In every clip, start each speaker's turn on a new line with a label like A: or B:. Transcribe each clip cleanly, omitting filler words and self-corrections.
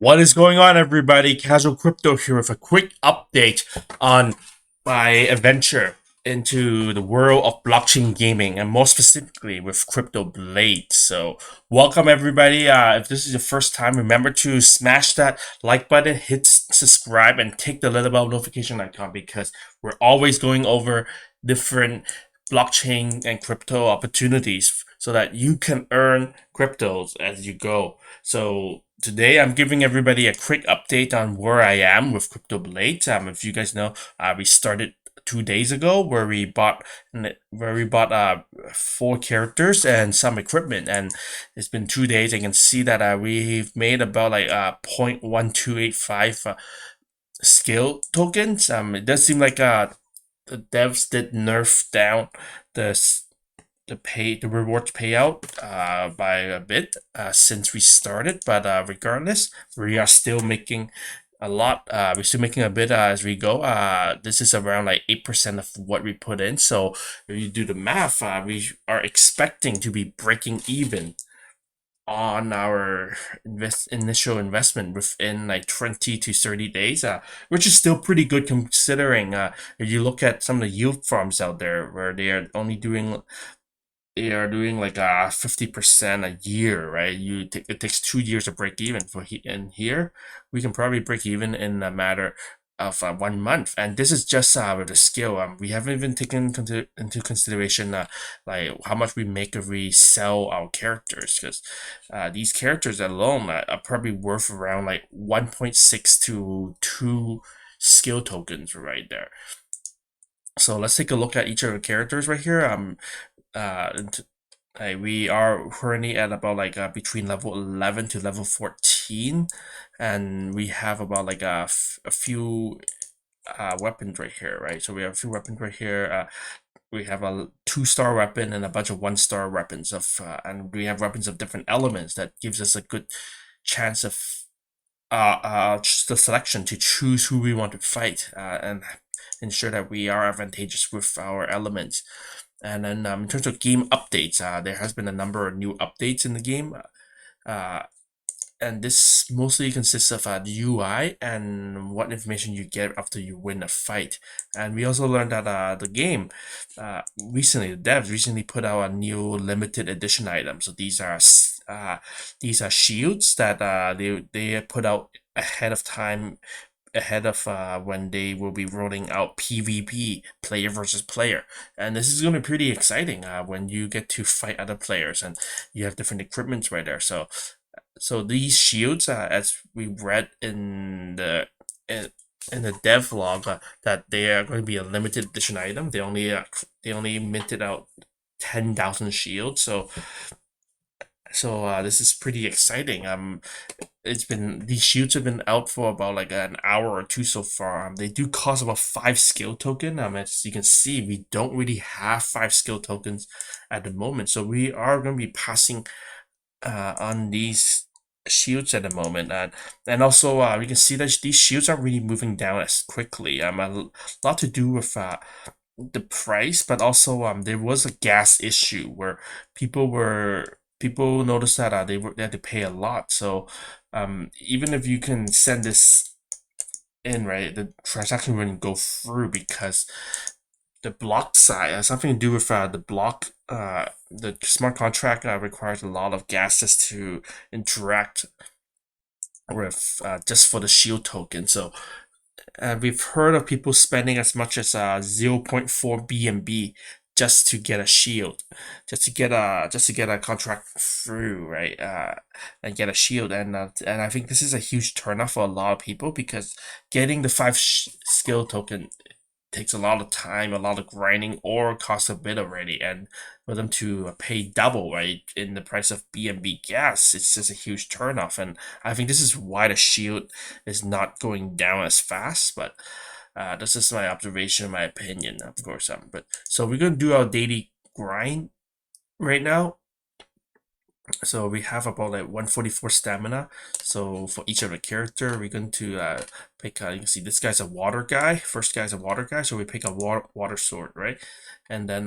A: What is going on, everybody? Casual Crypto here with a quick update on my adventure into the world of blockchain gaming, and more specifically with CryptoBlades. So, welcome everybody. If this is your first time, remember to smash that like button, hit subscribe, and tick the little bell notification icon because we're always going over different blockchain and crypto opportunities so that you can earn cryptos as you go. So today I'm giving everybody a quick update on where I am with CryptoBlades. If you guys know, we started 2 days ago where we bought four characters and some equipment, and it's been 2 days. I can see that we've made about like 0.1285 skill tokens. It does seem like the devs did nerf down the the rewards payout by a bit since we started, but regardless, we are still making a lot. We're still making a bit as we go. This is around like 8% of what we put in. So if you do the math, we are expecting to be breaking even on our initial investment within like 20 to 30 days, which is still pretty good considering if you look at some of the yield farms out there where they are doing like 50% a year, right? It takes 2 years to break even and here we can probably break even in a matter of 1 month, and this is just with the skill. We haven't even taken into consideration like how much we make if we sell our characters, because these characters alone are probably worth around like 1.6 to 2 skill tokens right there. So let's take a look at each of the characters right here. We are currently at about like between level 11 to level 14, and we have about like a few weapons right here, right? So we have a few weapons right here. We have a 2-star weapon and a bunch of 1-star weapons and we have weapons of different elements that gives us a good chance of the selection to choose who we want to fight and ensure that we are advantageous with our elements. And then in terms of game updates, there has been a number of new updates in the game. Uh, and this mostly consists of the UI and what information you get after you win a fight. And we also learned that the game recently, the devs recently put out a new limited edition item. So these are shields that they put out ahead of time, ahead of when they will be rolling out PvP, player versus player. And this is going to be pretty exciting when you get to fight other players and you have different equipments right there. So these shields, as we read in, in the dev log, that they are going to be a limited edition item. They only minted out 10,000 shields. So this is pretty exciting. It's been these shoots have been out for about like an hour or two so far. They do cost about 5 skill token. As you can see, we don't really have 5 skill tokens at the moment, so we are going to be passing on these shields at the moment. And also, we can see that these shields aren't really moving down as quickly. A lot to do with the price, but also there was a gas issue where people noticed that they had to pay a lot. So even if you can send this in, right, the transaction wouldn't go through because the block size has something to do with the smart contract requires a lot of gas just to interact with just for the shield token. So we've heard of people spending as much as 0.4 BNB just to get a shield, just to get a contract through, right? And get a shield, and I think this is a huge turnoff for a lot of people because getting the skill token takes a lot of time, a lot of grinding, or costs a bit already. And for them to pay double, right, in the price of BNB gas, it's just a huge turnoff. And I think this is why the shield is not going down as fast. But this is my observation, my opinion, of course. But so we're gonna do our daily grind right now. So we have about like 144 stamina. So for each of the character, we're going to pick. You can see this guy's a water guy. First guy's a water guy, so we pick a water sword, right? And then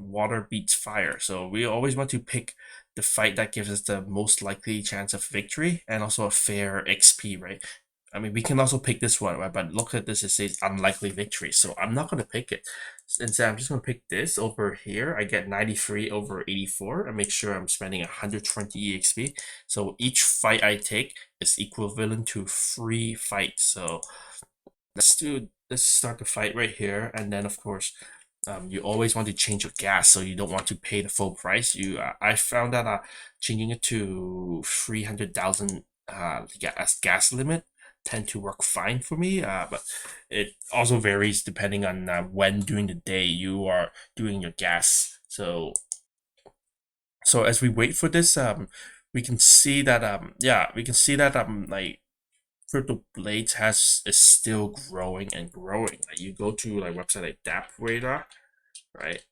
A: water beats fire. So we always want to pick the fight that gives us the most likely chance of victory and also a fair XP, right? I mean, we can also pick this one, right? But look at this, it says unlikely victory. So I'm not going to pick it. Instead, I'm just going to pick this over here. I get 93 over 84 and make sure I'm spending 120 EXP. So each fight I take is equivalent to 3 fights. So let's start the fight right here. And then, of course, you always want to change your gas, so you don't want to pay the full price. I found that changing it to 300,000 as gas limit tend to work fine for me. But it also varies depending on when during the day you are doing your gas. So as we wait for this, we can see that like CryptoBlades is still growing and growing. Like you go to like website like DApp right?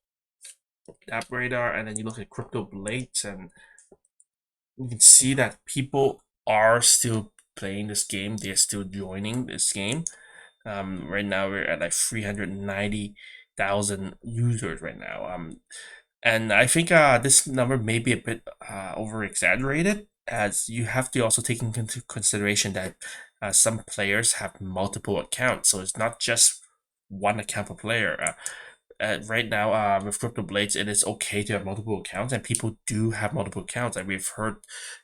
A: App Radar, and then you look at CryptoBlades, and you can see that people are still playing this game. They're still joining this game. Right now we're at like 390,000 users right now. And I think this number may be a bit over exaggerated, as you have to also take into consideration that some players have multiple accounts, so it's not just one account per player. Right now, with CryptoBlades, it is okay to have multiple accounts, and people do have multiple accounts. And we've heard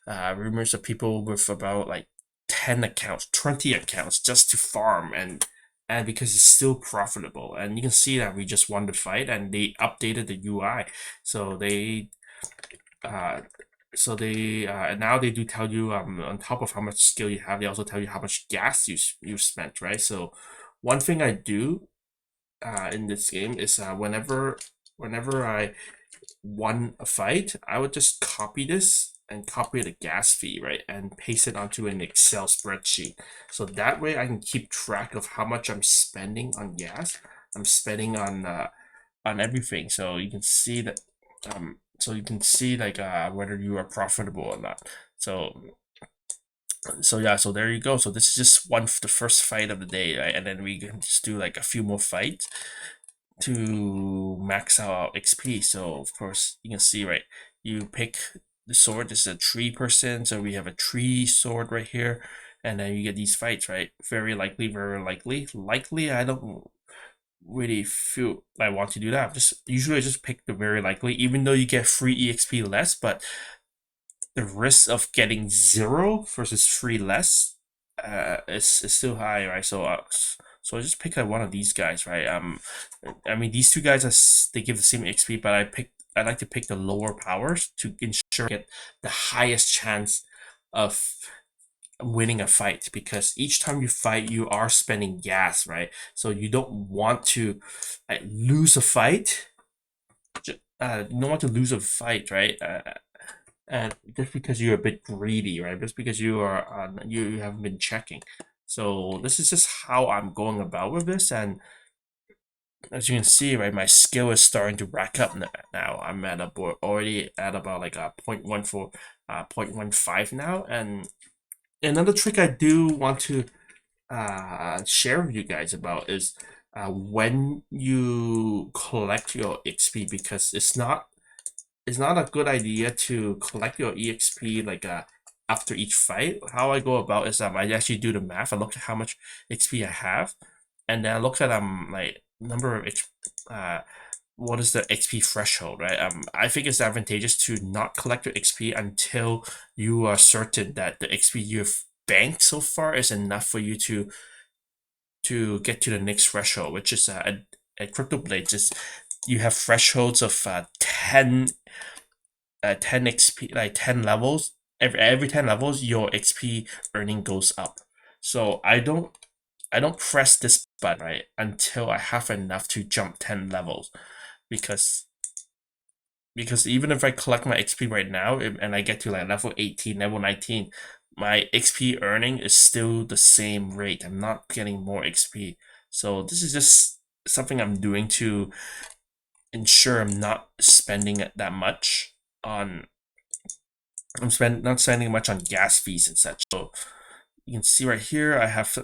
A: rumors of people with about like 10 accounts, 20 accounts just to farm, and because it's still profitable. And you can see that we just won the fight, and they updated the UI, so uh, and now they do tell you on top of how much skill you have, they also tell you how much gas you've spent, right? So one thing I do in this game is whenever I won a fight, I would just copy this and copy the gas fee, right, and paste it onto an Excel spreadsheet. So that way I can keep track of how much I'm spending on gas. I'm spending on everything. So you can see that like whether you are profitable or not. So yeah, so there you go. So this is just the first fight of the day, right? And then we can just do like a few more fights to max out our XP. So of course you can see, right, you pick the sword. This is a tree person, so we have a tree sword right here, and then you get these fights, right? Very likely, I don't really feel I want to do that. I just pick the very likely, even though you get free EXP less, but the risk of getting 0 versus 3 less is still high, right? So I just pick one of these guys, right? I mean, these two guys they give the same XP, but I like to pick the lower powers to ensure I get the highest chance of winning a fight, because each time you fight you are spending gas, right? So you don't want to lose a fight. You don't want to lose a fight, right? And just because you're a bit greedy, right? Just because you are you haven't been checking. So this is just how I'm going about with this, and as you can see, right, my skill is starting to rack up now. I'm at already at about like a 0.14, 0.15 now. And another trick I do want to share with you guys about is when you collect your XP, because it's not a good idea to collect your EXP like after each fight. How I go about is I actually do the math. I look at how much XP I have, and then I look at like number of what is the XP threshold, right? I think it's advantageous to not collect your XP until you are certain that the XP you've banked so far is enough for you to get to the next threshold, which is at CryptoBlades. You have thresholds of 10 XP, like 10 levels. Every 10 levels, your XP earning goes up. So I don't press this button, right, until I have enough to jump 10 levels, because even if I collect my XP right now and I get to like level 18, level 19, my XP earning is still the same rate. I'm not getting more XP. So this is just something I'm doing to ensure I'm not spending that much on I'm not spending much on gas fees and such. So you can see right here, I have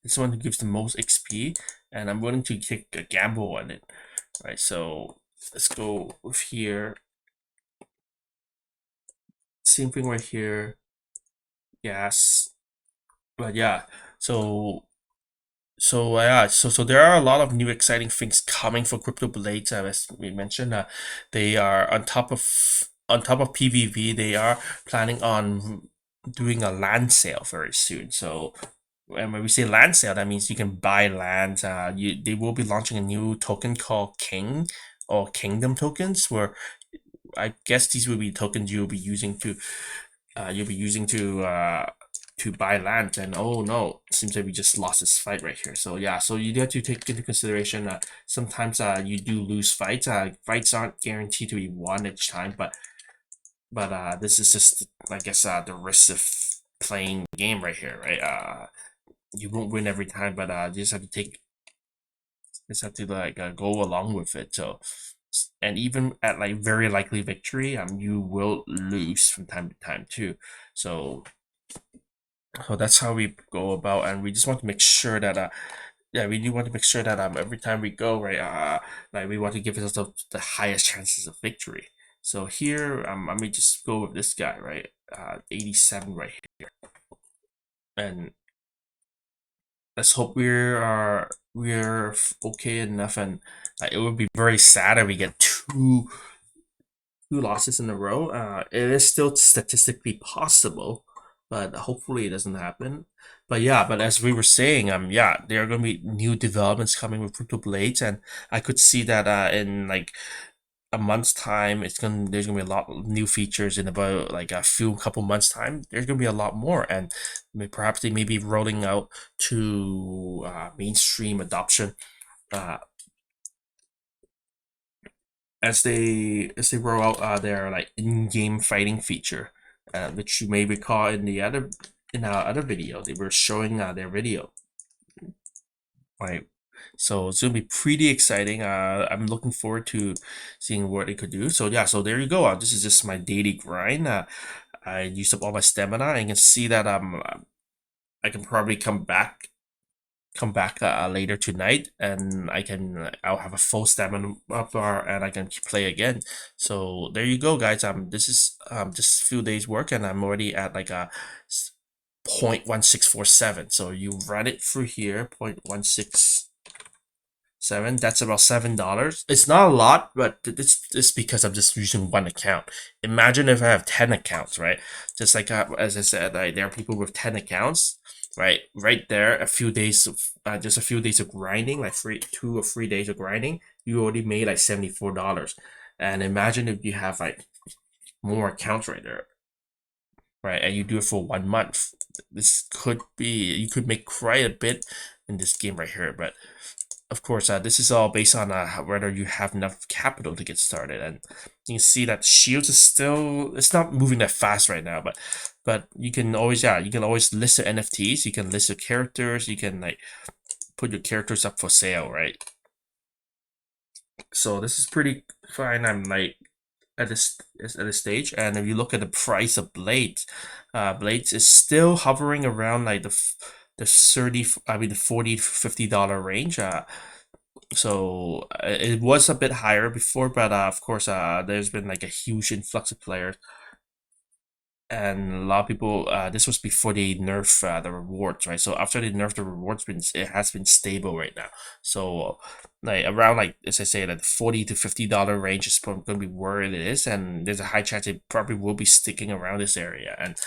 A: this one who gives the most XP, and I'm willing to take a gamble on it, right? So let's go with here. Same thing right here, gas. But yeah, so so there are a lot of new exciting things coming for CryptoBlades, as we mentioned. They are on top of PvP. They are planning on doing a land sale very soon. So, and when we say land sale, that means you can buy land. They will be launching a new token called King or Kingdom tokens, where I guess these will be tokens you'll be using to buy land. And oh no, it seems like we just lost this fight right here. So yeah, so you have to take into consideration sometimes you do lose fights. Fights aren't guaranteed to be won each time, but this is just, I guess, the risk of playing the game right here, right? You won't win every time, but you just have to like go along with it. So, and even at like very likely victory, you will lose from time to time too. So that's how we go about, and we just want to make sure that yeah, we do want to make sure that every time we go, right, like we want to give ourselves the highest chances of victory. So here, let me just go with this guy, right, 87 right here, and let's hope we're okay enough. And it would be very sad if we get two losses in a row. It is still statistically possible, but hopefully it doesn't happen. But yeah, but as we were saying, yeah, there are gonna be new developments coming with CryptoBlades, and I could see that in like a month's time, there's gonna be a lot of new features. In about like a couple months time, there's gonna be a lot more, and perhaps they may be rolling out to mainstream adoption. Uh, as they roll out their like in-game fighting feature, which you may recall in our other video, they were showing their video, right? So it's gonna be pretty exciting. I'm looking forward to seeing what it could do. So yeah, so there you go. This is just my daily grind. I used up all my stamina, and you can see that I can probably come back later tonight, and I'll have a full stamina bar, and I can play again. So there you go, guys. This is just a few days work, and I'm already at like a 0.1647. So you run it through here, 0.167. That's about $7. It's not a lot, but it's because I'm just using one account. Imagine if I have 10 accounts, right? Just like as I said, there are people with 10 accounts, right there. Just a few days of grinding, like 2 or 3 days of grinding, you already made like $74. And imagine if you have like more accounts right there, right? And you do it for 1 month. You could make quite a bit in this game right here. But of course, this is all based on whether you have enough capital to get started. And you can see that shields it's not moving that fast right now, but you can always list your NFTs, you can list your characters, you can like put your characters up for sale, right? So this is pretty fine. I'm like at this stage, and if you look at the price of blades is still hovering around like the 30, I mean the $40 to $50 range. So it was a bit higher before, but of course, there's been like a huge influx of players, and a lot of people. This was before they nerf the rewards, right? So after they nerf the rewards, it has been stable right now. So like around like as I say, like the $40 to $50 range is going to be where it is, and there's a high chance it probably will be sticking around this area. And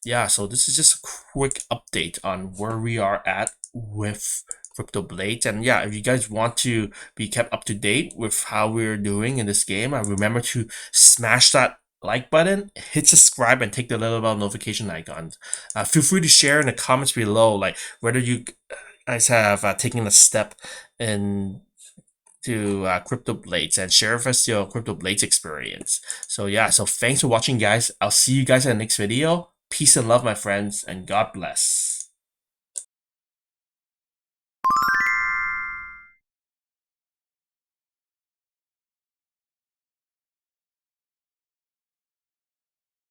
A: yeah, so this is just a quick update on where we are at with CryptoBlades. And yeah, if you guys want to be kept up to date with how we're doing in this game, remember to smash that like button, hit subscribe, and take the little bell notification icon. Feel free to share in the comments below, like whether you guys have taken a step in to CryptoBlades, and share with us your CryptoBlades experience. So yeah, so thanks for watching, guys. I'll see you guys in the next video. Peace and love, my friends, and God bless.